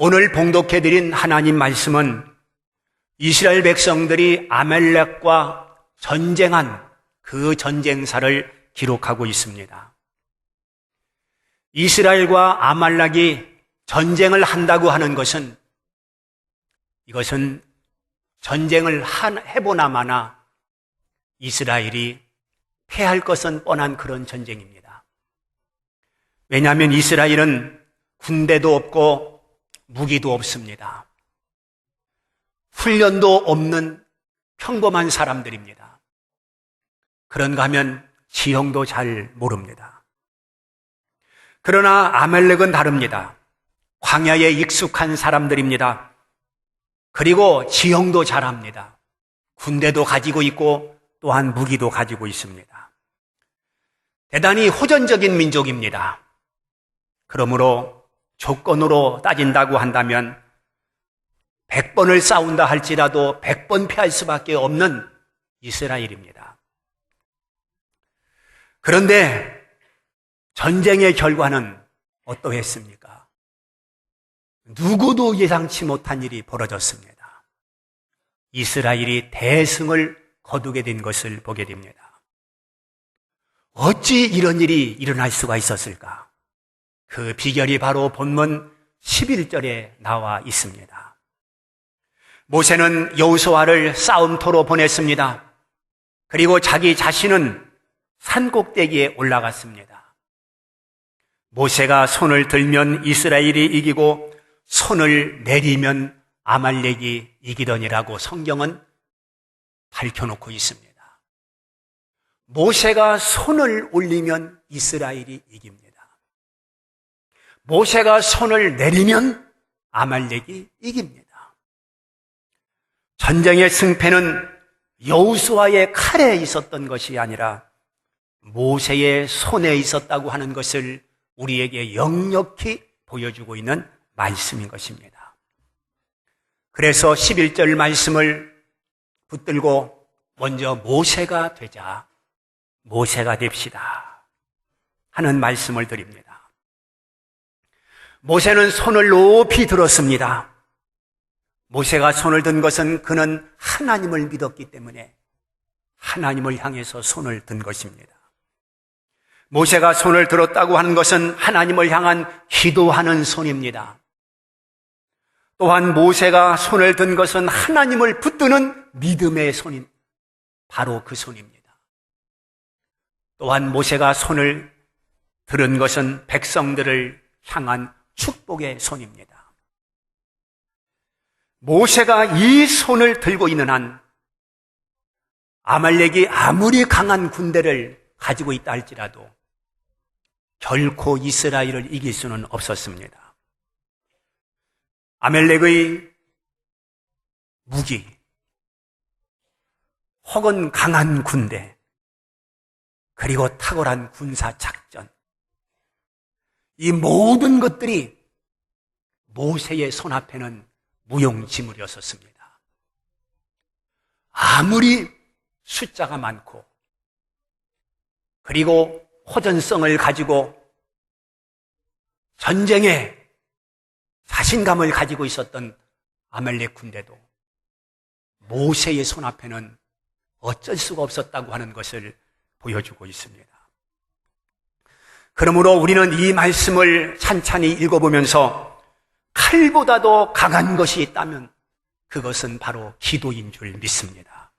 오늘 봉독해드린 하나님 말씀은 이스라엘 백성들이 아말렉과 전쟁한 그 전쟁사를 기록하고 있습니다. 이스라엘과 아말렉이 전쟁을 한다고 하는 것은 이것은 전쟁을 해보나 마나 이스라엘이 패할 것은 뻔한 그런 전쟁입니다. 왜냐하면 이스라엘은 군대도 없고 무기도 없습니다. 훈련도 없는 평범한 사람들입니다. 그런가 하면 지형도 잘 모릅니다. 그러나 아말렉은 다릅니다. 광야에 익숙한 사람들입니다. 그리고 지형도 잘합니다. 군대도 가지고 있고 또한 무기도 가지고 있습니다. 대단히 호전적인 민족입니다. 그러므로 조건으로 따진다고 한다면 100번을 싸운다 할지라도 100번 패할 수밖에 없는 이스라엘입니다. 그런데 전쟁의 결과는 어떠했습니까? 누구도 예상치 못한 일이 벌어졌습니다. 이스라엘이 대승을 거두게 된 것을 보게 됩니다. 어찌 이런 일이 일어날 수가 있었을까? 그 비결이 바로 본문 11절에 나와 있습니다. 모세는 여호수아를 싸움터로 보냈습니다. 그리고 자기 자신은 산 꼭대기에 올라갔습니다. 모세가 손을 들면 이스라엘이 이기고 손을 내리면 아말렉이 이기더니라고 성경은 밝혀놓고 있습니다. 모세가 손을 올리면 이스라엘이 이깁니다. 모세가 손을 내리면 아말렉이 이깁니다. 전쟁의 승패는 여호수아의 칼에 있었던 것이 아니라 모세의 손에 있었다고 하는 것을 우리에게 역력히 보여주고 있는 말씀인 것입니다. 그래서 11절 말씀을 붙들고 먼저 모세가 되자, 모세가 됩시다 하는 말씀을 드립니다. 모세는 손을 높이 들었습니다. 모세가 손을 든 것은 그는 하나님을 믿었기 때문에 하나님을 향해서 손을 든 것입니다. 모세가 손을 들었다고 하는 것은 하나님을 향한 기도하는 손입니다. 또한 모세가 손을 든 것은 하나님을 붙드는 믿음의 손임, 바로 그 손입니다. 또한 모세가 손을 들은 것은 백성들을 향한 축복의 손입니다. 모세가 이 손을 들고 있는 한 아말렉이 아무리 강한 군대를 가지고 있다 할지라도 결코 이스라엘을 이길 수는 없었습니다. 아말렉의 무기 혹은 강한 군대 그리고 탁월한 군사작전, 이 모든 것들이 모세의 손 앞에는 무용지물이었습니다. 아무리 숫자가 많고 그리고 호전성을 가지고 전쟁에 자신감을 가지고 있었던 아말렉 군대도 모세의 손 앞에는 어쩔 수가 없었다고 하는 것을 보여주고 있습니다. 그러므로 우리는 이 말씀을 찬찬히 읽어보면서 칼보다도 강한 것이 있다면 그것은 바로 기도인 줄 믿습니다.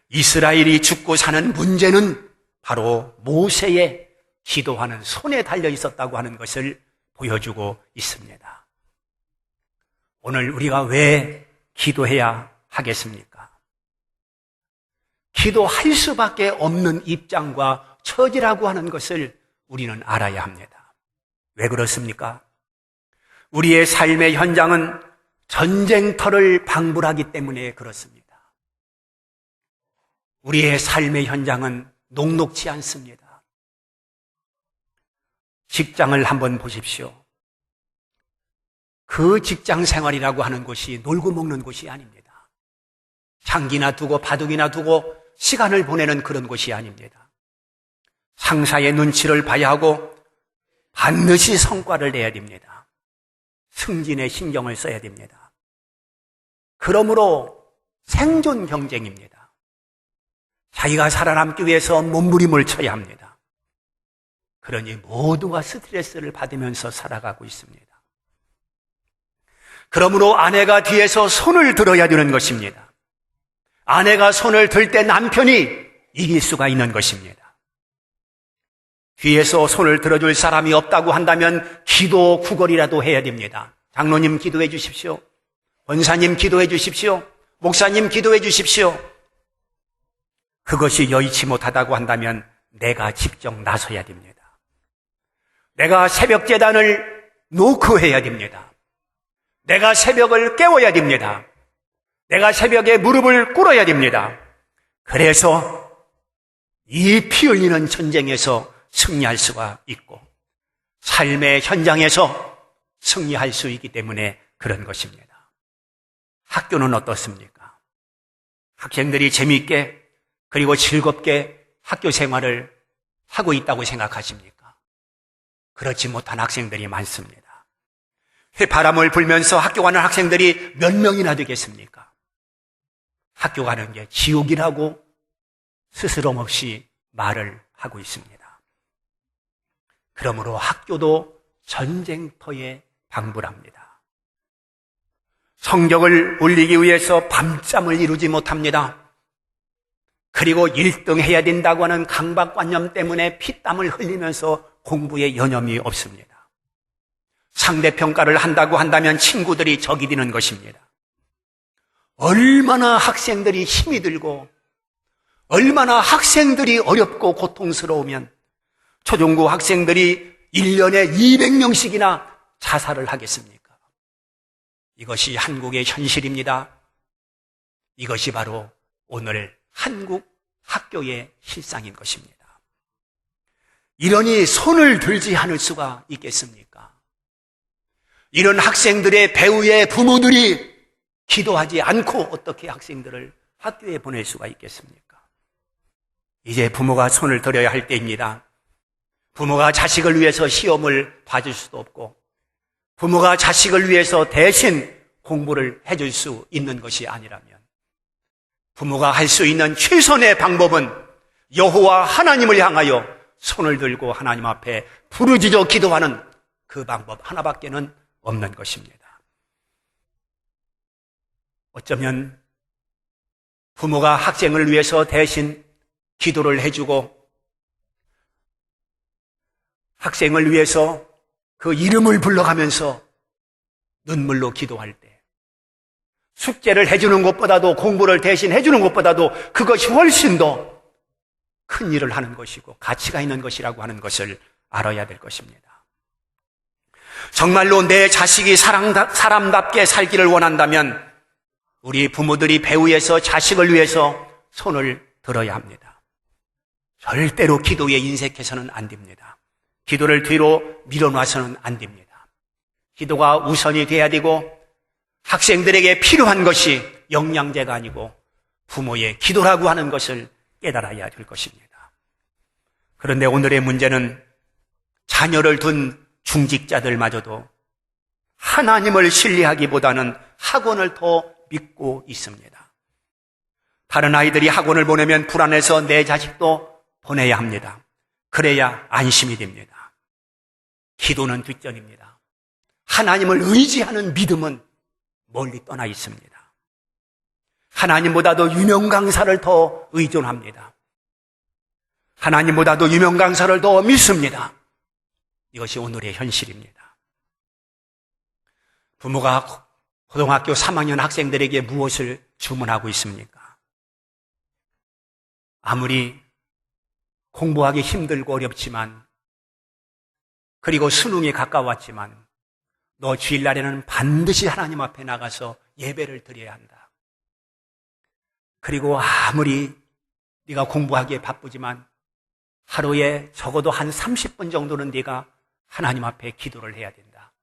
이스라엘이 죽고 사는 문제는 바로 모세의 기도하는 손에 달려 있었다고 하는 것을 보여주고 있습니다. 오늘 우리가 왜 기도해야 하겠습니까? 기도할 수밖에 없는 입장과 처지라고 하는 것을 우리는 알아야 합니다. 왜 그렇습니까? 우리의 삶의 현장은 전쟁터를 방불하기 때문에 그렇습니다. 우리의 삶의 현장은 녹록지 않습니다. 직장을 한번 보십시오. 그 직장 생활이라고 하는 곳이 놀고 먹는 곳이 아닙니다. 장기나 두고 바둑이나 두고 시간을 보내는 그런 곳이 아닙니다. 상사의 눈치를 봐야 하고 반드시 성과를 내야 됩니다. 승진에 신경을 써야 됩니다. 그러므로 생존 경쟁입니다. 자기가 살아남기 위해서 몸부림을 쳐야 합니다. 그러니 모두가 스트레스를 받으면서 살아가고 있습니다. 그러므로 아내가 뒤에서 손을 들어야 되는 것입니다. 아내가 손을 들 때 남편이 이길 수가 있는 것입니다. 뒤에서 손을 들어줄 사람이 없다고 한다면 기도 구걸이라도 해야 됩니다. 장로님 기도해 주십시오. 권사님 기도해 주십시오. 목사님 기도해 주십시오. 그것이 여의치 못하다고 한다면 내가 직접 나서야 됩니다. 내가 새벽 제단을 노크해야 됩니다. 내가 새벽을 깨워야 됩니다. 내가 새벽에 무릎을 꿇어야 됩니다. 그래서 이 피 흘리는 전쟁에서 승리할 수가 있고 삶의 현장에서 승리할 수 있기 때문에 그런 것입니다. 학교는 어떻습니까? 학생들이 재미있게 그리고 즐겁게 학교 생활을 하고 있다고 생각하십니까? 그렇지 못한 학생들이 많습니다. 휘바람을 불면서 학교 가는 학생들이 몇 명이나 되겠습니까? 학교 가는 게 지옥이라고 스스럼 없이 말을 하고 있습니다. 그러므로 학교도 전쟁터에 방불합니다. 성적을 올리기 위해서 밤잠을 이루지 못합니다. 그리고 1등 해야 된다고 하는 강박관념 때문에 피땀을 흘리면서 공부에 여념이 없습니다. 상대평가를 한다고 한다면 친구들이 적이 되는 것입니다. 얼마나 학생들이 힘이 들고 얼마나 학생들이 어렵고 고통스러우면 초중고 학생들이 1년에 200명씩이나 자살을 하겠습니까? 이것이 한국의 현실입니다. 이것이 바로 오늘 한국 학교의 실상인 것입니다. 이러니 손을 들지 않을 수가 있겠습니까? 이런 학생들의 배우의 부모들이 기도하지 않고 어떻게 학생들을 학교에 보낼 수가 있겠습니까? 이제 부모가 손을 들어야 할 때입니다. 부모가 자식을 위해서 시험을 봐줄 수도 없고 부모가 자식을 위해서 대신 공부를 해줄 수 있는 것이 아니라면 부모가 할 수 있는 최선의 방법은 여호와 하나님을 향하여 손을 들고 하나님 앞에 부르짖어 기도하는 그 방법 하나밖에는 없는 것입니다. 어쩌면 부모가 학생을 위해서 대신 기도를 해주고 학생을 위해서 그 이름을 불러가면서 눈물로 기도할 때 숙제를 해주는 것보다도 공부를 대신 해주는 것보다도 그것이 훨씬 더 큰 일을 하는 것이고 가치가 있는 것이라고 하는 것을 알아야 될 것입니다. 정말로 내 자식이 사람답게 살기를 원한다면 우리 부모들이 배우에서 자식을 위해서 손을 들어야 합니다. 절대로 기도에 인색해서는 안 됩니다. 기도를 뒤로 밀어놔서는 안 됩니다. 기도가 우선이 돼야 되고 학생들에게 필요한 것이 영양제가 아니고 부모의 기도라고 하는 것을 깨달아야 될 것입니다. 그런데 오늘의 문제는 자녀를 둔 중직자들마저도 하나님을 신뢰하기보다는 학원을 더 믿고 있습니다. 다른 아이들이 학원을 보내면 불안해서 내 자식도 보내야 합니다. 그래야 안심이 됩니다. 기도는 뒷전입니다. 하나님을 의지하는 믿음은 멀리 떠나 있습니다. 하나님보다도 유명 강사를 더 의존합니다. 하나님보다도 유명 강사를 더 믿습니다. 이것이 오늘의 현실입니다. 부모가 고등학교 3학년 학생들에게 무엇을 주문하고 있습니까? 아무리 공부하기 힘들고 어렵지만 그리고 수능이 가까웠지만 너 주일날에는 반드시 하나님 앞에 나가서 예배를 드려야 한다. 그리고 아무리 네가 공부하기에 바쁘지만 하루에 적어도 한 30분 정도는 네가 하나님 앞에 기도를 해야 된다.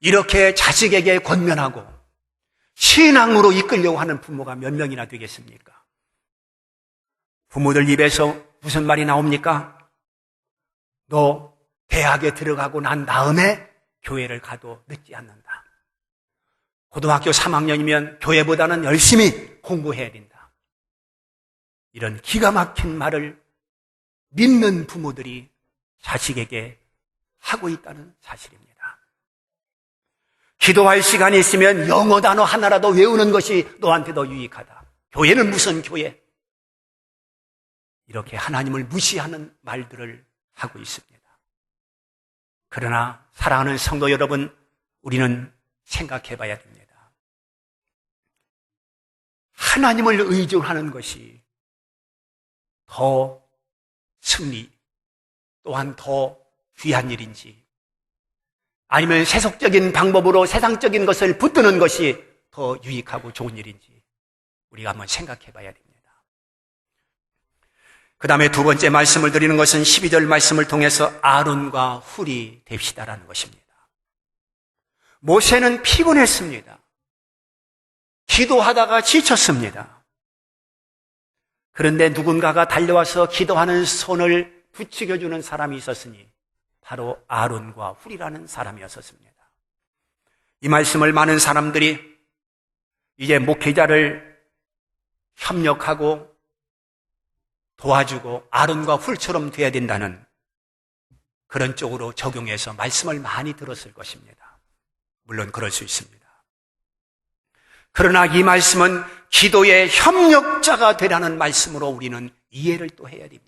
이렇게 자식에게 권면하고 신앙으로 이끌려고 하는 부모가 몇 명이나 되겠습니까? 부모들 입에서 무슨 말이 나옵니까? 너 대학에 들어가고 난 다음에 교회를 가도 늦지 않는다. 고등학교 3학년이면 교회보다는 열심히 공부해야 된다. 이런 기가 막힌 말을 믿는 부모들이 자식에게 하고 있다는 사실입니다. 기도할 시간이 있으면 영어 단어 하나라도 외우는 것이 너한테 더 유익하다. 교회는 무슨 교회? 이렇게 하나님을 무시하는 말들을 하고 있습니다. 그러나 사랑하는 성도 여러분, 우리는 생각해 봐야 됩니다. 하나님을 의존하는 것이 더 승리 또한 더 귀한 일인지, 아니면 세속적인 방법으로 세상적인 것을 붙드는 것이 더 유익하고 좋은 일인지 우리가 한번 생각해 봐야 됩니다. 그 다음에 두 번째 말씀을 드리는 것은 12절 말씀을 통해서 아론과 훌이 됩시다라는 것입니다. 모세는 피곤했습니다. 기도하다가 지쳤습니다. 그런데 누군가가 달려와서 기도하는 손을 부추겨주는 사람이 있었으니 바로 아론과 훌이라는 사람이었습니다. 이 말씀을 많은 사람들이 이제 목회자를 협력하고 도와주고 아론과 훌처럼 돼야 된다는 그런 쪽으로 적용해서 말씀을 많이 들었을 것입니다. 물론 그럴 수 있습니다. 그러나 이 말씀은 기도의 협력자가 되라는 말씀으로 우리는 이해를 또 해야 됩니다.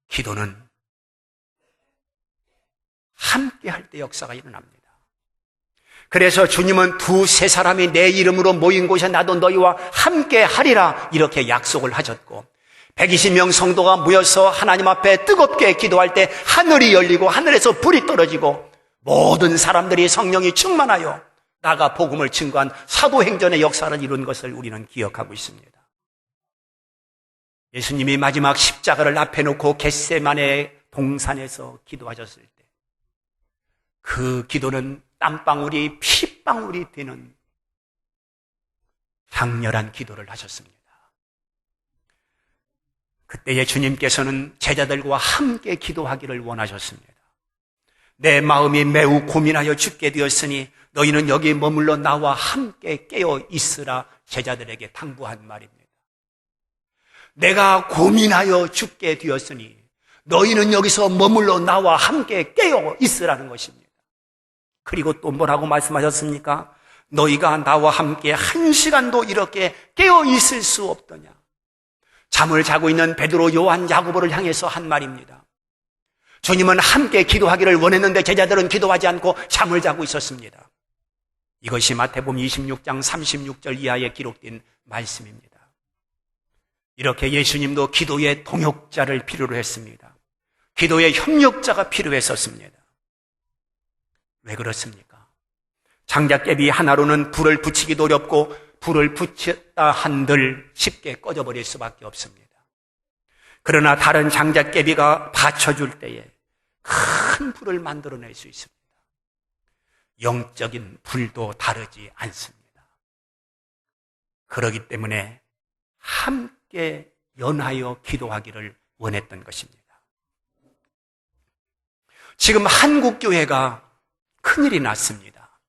기도는 함께 할 때 역사가 일어납니다. 그래서 주님은 두세 사람이 내 이름으로 모인 곳에 나도 너희와 함께 하리라 이렇게 약속을 하셨고, 120명 성도가 모여서 하나님 앞에 뜨겁게 기도할 때 하늘이 열리고 하늘에서 불이 떨어지고 모든 사람들이 성령이 충만하여 나가 복음을 증거한 사도행전의 역사를 이룬 것을 우리는 기억하고 있습니다. 예수님이 마지막 십자가를 앞에 놓고 겟세마네 동산에서 기도하셨을 때 그 기도는 땀방울이 핏방울이 되는 강렬한 기도를 하셨습니다. 그때에 주님께서는 제자들과 함께 기도하기를 원하셨습니다. 내 마음이 매우 고민하여 죽게 되었으니 너희는 여기 머물러 나와 함께 깨어 있으라 제자들에게 당부한 말입니다. 내가 고민하여 죽게 되었으니 너희는 여기서 머물러 나와 함께 깨어 있으라는 것입니다. 그리고 또 뭐라고 말씀하셨습니까? 너희가 나와 함께 한 시간도 이렇게 깨어 있을 수 없더냐. 잠을 자고 있는 베드로, 요한, 야고보를 향해서 한 말입니다. 주님은 함께 기도하기를 원했는데 제자들은 기도하지 않고 잠을 자고 있었습니다. 이것이 마태복음 26장 36절 이하에 기록된 말씀입니다. 이렇게 예수님도 기도의 동역자를 필요로 했습니다. 기도의 협력자가 필요했었습니다. 왜 그렇습니까? 장작개비 하나로는 불을 붙이기도 어렵고 불을 붙였다 한들 쉽게 꺼져버릴 수밖에 없습니다. 그러나 다른 장작개비가 받쳐줄 때에 큰 불을 만들어낼 수 있습니다. 영적인 불도 다르지 않습니다. 그렇기 때문에 함께 연하여 기도하기를 원했던 것입니다. 지금 한국교회가 큰일이 났습니다.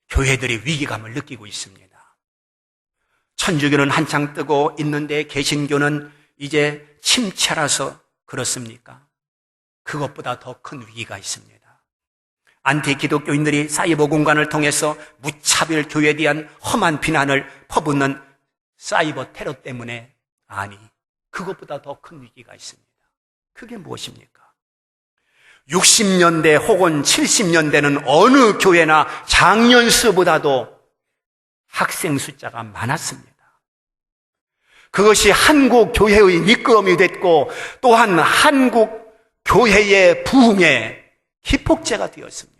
교회들이 위기감을 느끼고 있습니다. 천주교는 한창 뜨고 있는데 개신교는 이제 침체라서 그렇습니까? 그것보다 더 큰 위기가 있습니다. 안티 기독교인들이 사이버 공간을 통해서 무차별 교회에 대한 험한 비난을 퍼붓는 사이버 테러 때문에, 아니, 그것보다 더 큰 위기가 있습니다. 그게 무엇입니까? 60년대 혹은 70년대는 어느 교회나 작년 수보다도 학생 숫자가 많았습니다. 그것이 한국 교회의 미끄럼이 됐고 또한 한국 교회의 부흥의 기폭제가 되었습니다.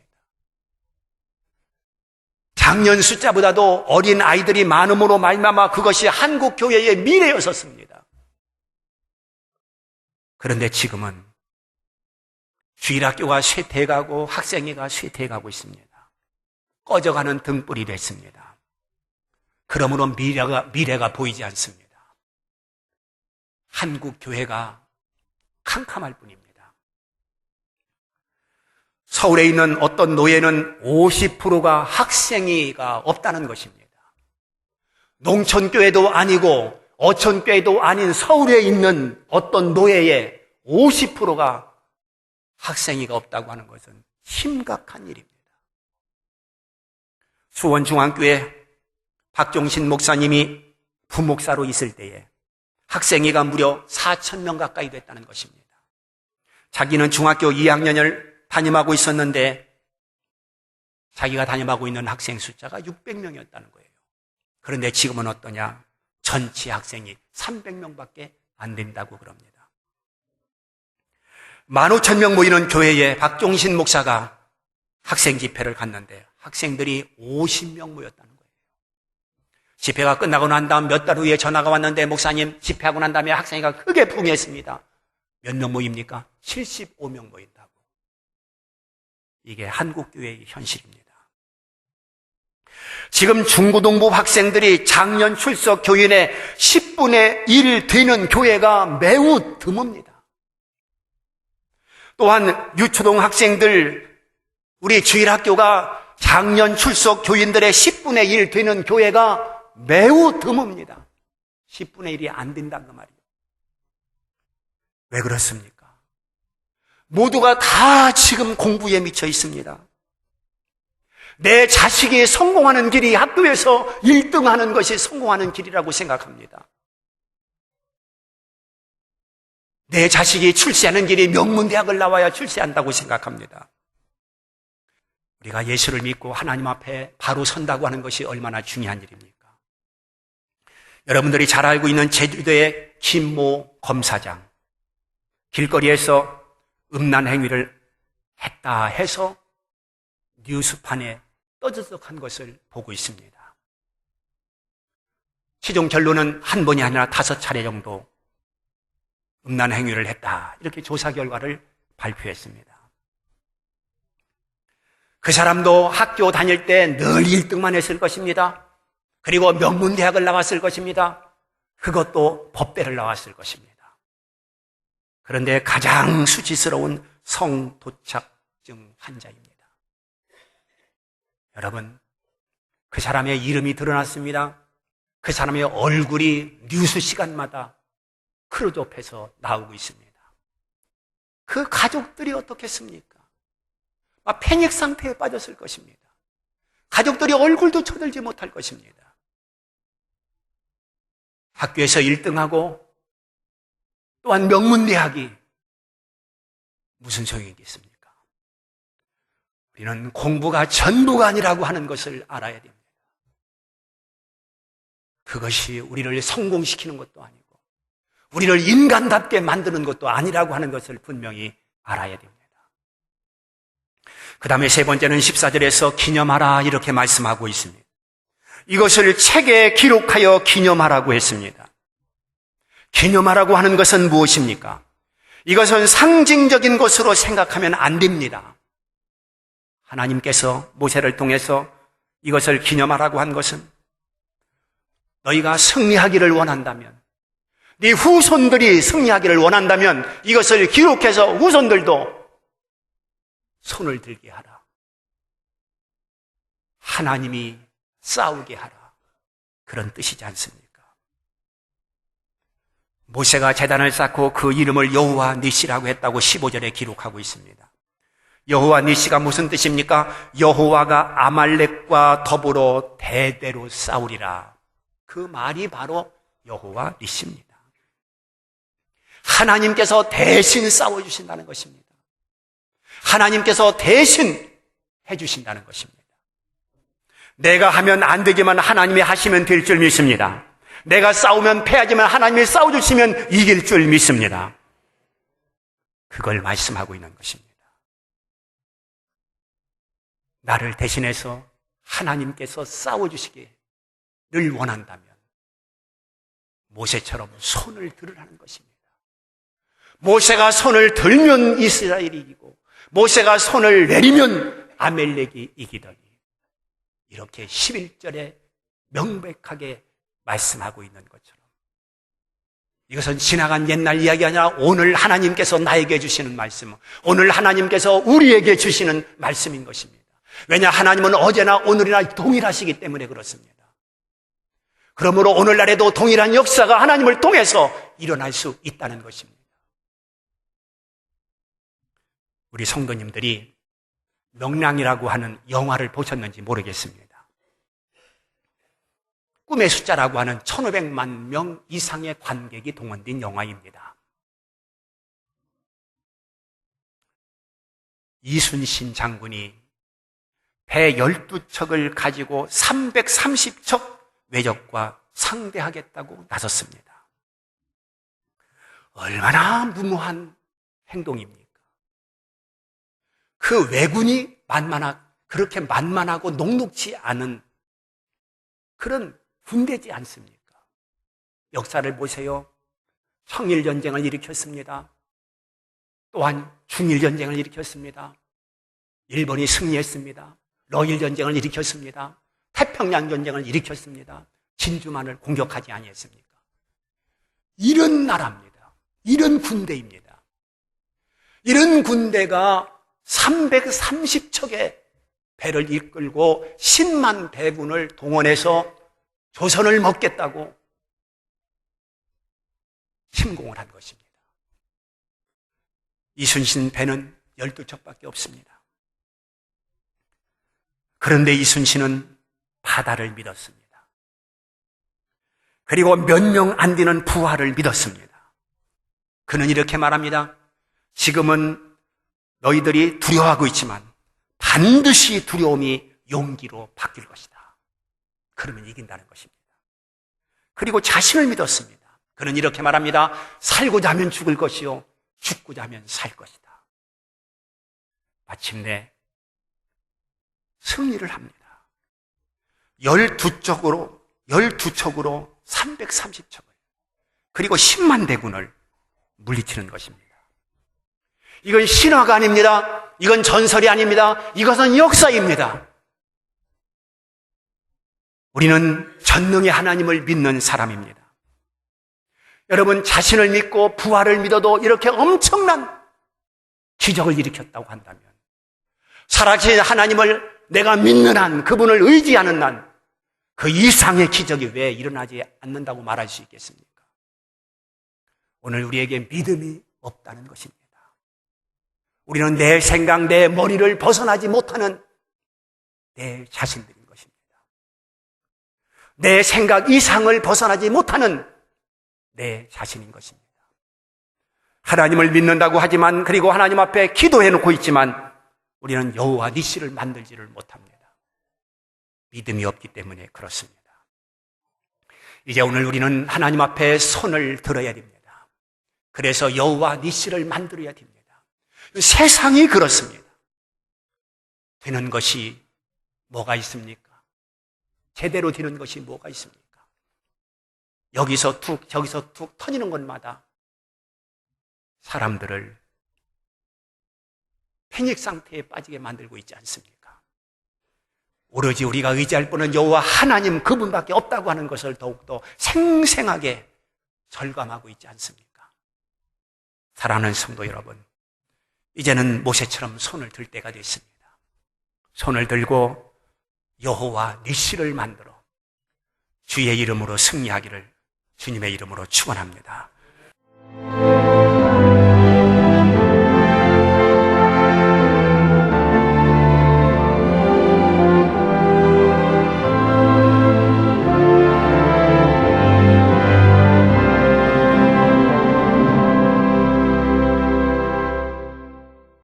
작년 숫자보다도 어린 아이들이 많음으로 말미암아 그것이 한국 교회의 미래였었습니다. 그런데 지금은 주일학교가 쇠퇴해가고 학생회가 쇠퇴해가고 있습니다. 꺼져가는 등불이 됐습니다. 그러므로 미래가 보이지 않습니다. 한국 교회가 캄캄할 뿐입니다. 서울에 있는 어떤 노예는 50%가 학생이가 없다는 것입니다. 농촌교회도 아니고 어촌교회도 아닌 서울에 있는 어떤 노예의 50%가 학생이가 없다고 하는 것은 심각한 일입니다. 수원중앙교회 박종신 목사님이 부목사로 있을 때에 학생이가 무려 4,000명 가까이 됐다는 것입니다. 자기는 중학교 2학년을 담임하고 있었는데 자기가 담임하고 있는 학생 숫자가 600명이었다는 거예요. 그런데 지금은 어떠냐? 전체 학생이 300명밖에 안 된다고 그럽니다. 15,000명 모이는 교회에 박종신 목사가 학생 집회를 갔는데 학생들이 50명 모였다는 거예요. 집회가 끝나고 난 다음 몇 달 후에 전화가 왔는데 목사님 집회하고 난 다음에 학생회가 크게 부흥했습니다. 몇 명 모입니까? 75명 모인다고. 이게 한국교회의 현실입니다. 지금 중고등부 학생들이 작년 출석 교인의 10분의 1 되는 교회가 매우 드뭅니다. 또한 유초등 학생들, 우리 주일학교가 작년 출석 교인들의 10분의 1 되는 교회가 매우 드뭅니다. 10분의 1이 안 된다는 말이에요. 왜 그렇습니까? 모두가 다 지금 공부에 미쳐 있습니다. 내 자식이 성공하는 길이 학교에서 1등하는 것이 성공하는 길이라고 생각합니다. 내 자식이 출세하는 길이 명문대학을 나와야 출세한다고 생각합니다. 우리가 예수를 믿고 하나님 앞에 바로 선다고 하는 것이 얼마나 중요한 일입니까? 여러분들이 잘 알고 있는 제주도의 김모 검사장, 길거리에서 음란 행위를 했다 해서 뉴스판에 떠들썩한 것을 보고 있습니다. 최종 결론은 한 번이 아니라 5차례 정도 음란 행위를 했다, 이렇게 조사 결과를 발표했습니다. 그 사람도 학교 다닐 때 늘 1등만 했을 것입니다. 그리고 명문대학을 나왔을 것입니다. 그것도 법대를 나왔을 것입니다. 그런데 가장 수치스러운 성도착증 환자입니다. 여러분, 그 사람의 이름이 드러났습니다. 그 사람의 얼굴이 뉴스 시간마다 클로즈업해서 나오고 있습니다. 그 가족들이 어떻겠습니까? 막 패닉 상태에 빠졌을 것입니다. 가족들이 얼굴도 쳐들지 못할 것입니다. 학교에서 1등하고 또한 명문대학이 무슨 소용이 있겠습니까? 우리는 공부가 전부가 아니라고 하는 것을 알아야 됩니다. 그것이 우리를 성공시키는 것도 아니고 우리를 인간답게 만드는 것도 아니라고 하는 것을 분명히 알아야 됩니다. 그 다음에 세 번째는 14절에서 기념하라 이렇게 말씀하고 있습니다. 이것을 책에 기록하여 기념하라고 했습니다. 기념하라고 하는 것은 무엇입니까? 이것은 상징적인 것으로 생각하면 안 됩니다. 하나님께서 모세를 통해서 이것을 기념하라고 한 것은 너희가 승리하기를 원한다면, 네 후손들이 승리하기를 원한다면 이것을 기록해서 후손들도 손을 들게 하라. 하나님이 싸우게 하라. 그런 뜻이지 않습니까? 모세가 제단을 쌓고 그 이름을 여호와 니시라고 했다고 15절에 기록하고 있습니다. 여호와 니시가 무슨 뜻입니까? 여호와가 아말렉과 더불어 대대로 싸우리라. 그 말이 바로 여호와 니시입니다. 하나님께서 대신 싸워주신다는 것입니다. 하나님께서 대신 해주신다는 것입니다. 내가 하면 안 되지만 하나님이 하시면 될 줄 믿습니다. 내가 싸우면 패하지만 하나님이 싸워주시면 이길 줄 믿습니다. 그걸 말씀하고 있는 것입니다. 나를 대신해서 하나님께서 싸워주시기를 원한다면 모세처럼 손을 들으라는 것입니다. 모세가 손을 들면 이스라엘이 이기고 모세가 손을 내리면 아멜렉이 이기더니, 이렇게 11절에 명백하게 말씀하고 있는 것처럼 이것은 지나간 옛날 이야기가 아니라 오늘 하나님께서 나에게 주시는 말씀, 오늘 하나님께서 우리에게 주시는 말씀인 것입니다. 왜냐, 하나님은 어제나 오늘이나 동일하시기 때문에 그렇습니다. 그러므로 오늘날에도 동일한 역사가 하나님을 통해서 일어날 수 있다는 것입니다. 우리 성도님들이 명랑이라고 하는 영화를 보셨는지 모르겠습니다. 꿈의 숫자라고 하는 1500만 명 이상의 관객이 동원된 영화입니다. 이순신 장군이 배 12척을 가지고 330척 외적과 상대하겠다고 나섰습니다. 얼마나 무모한 행동입니까? 그 왜군이 그렇게 만만하고 녹록지 않은 그런 군대지 않습니까? 역사를 보세요. 청일전쟁을 일으켰습니다. 또한 중일전쟁을 일으켰습니다. 일본이 승리했습니다. 러일전쟁을 일으켰습니다. 태평양전쟁을 일으켰습니다. 진주만을 공격하지 아니했습니까? 이런 나라입니다. 이런 군대입니다. 이런 군대가 330척의 배를 이끌고 10만 대군을 동원해서 조선을 먹겠다고 침공을 한 것입니다. 이순신 배는 12척밖에 없습니다. 그런데 이순신은 바다를 믿었습니다. 그리고 몇 명 안 되는 부하를 믿었습니다. 그는 이렇게 말합니다. 지금은 너희들이 두려워하고 있지만 반드시 두려움이 용기로 바뀔 것이다. 그러면 이긴다는 것입니다. 그리고 자신을 믿었습니다. 그는 이렇게 말합니다. 살고자 하면 죽을 것이요 죽고자 하면 살 것이다. 마침내 승리를 합니다. 12척으로 330척을 그리고 10만 대군을 물리치는 것입니다. 이건 신화가 아닙니다. 이건 전설이 아닙니다. 이것은 역사입니다. 우리는 전능의 하나님을 믿는 사람입니다. 여러분, 자신을 믿고 부활을 믿어도 이렇게 엄청난 기적을 일으켰다고 한다면, 살아계신 하나님을 내가 믿는 한, 그분을 의지하는 한, 그 이상의 기적이 왜 일어나지 않는다고 말할 수 있겠습니까? 오늘 우리에게 믿음이 없다는 것입니다. 우리는 내 생각, 내 머리를 벗어나지 못하는 내 자신들인 것입니다. 내 생각 이상을 벗어나지 못하는 내 자신인 것입니다. 하나님을 믿는다고 하지만, 그리고 하나님 앞에 기도해놓고 있지만 우리는 여호와 니시를 만들지를 못합니다. 믿음이 없기 때문에 그렇습니다. 이제 오늘 우리는 하나님 앞에 손을 들어야 됩니다. 그래서 여호와 니시를 만들어야 됩니다. 세상이 그렇습니다. 되는 것이 뭐가 있습니까? 제대로 되는 것이 뭐가 있습니까? 여기서 툭 저기서 툭 터지는 것마다 사람들을 패닉 상태에 빠지게 만들고 있지 않습니까? 오로지 우리가 의지할 분은 여호와 하나님 그분밖에 없다고 하는 것을 더욱더 생생하게 절감하고 있지 않습니까? 사랑하는 성도 여러분, 이제는 모세처럼 손을 들 때가 됐습니다. 손을 들고 여호와 니시를 만들어 주의 이름으로 승리하기를 주님의 이름으로 축원합니다.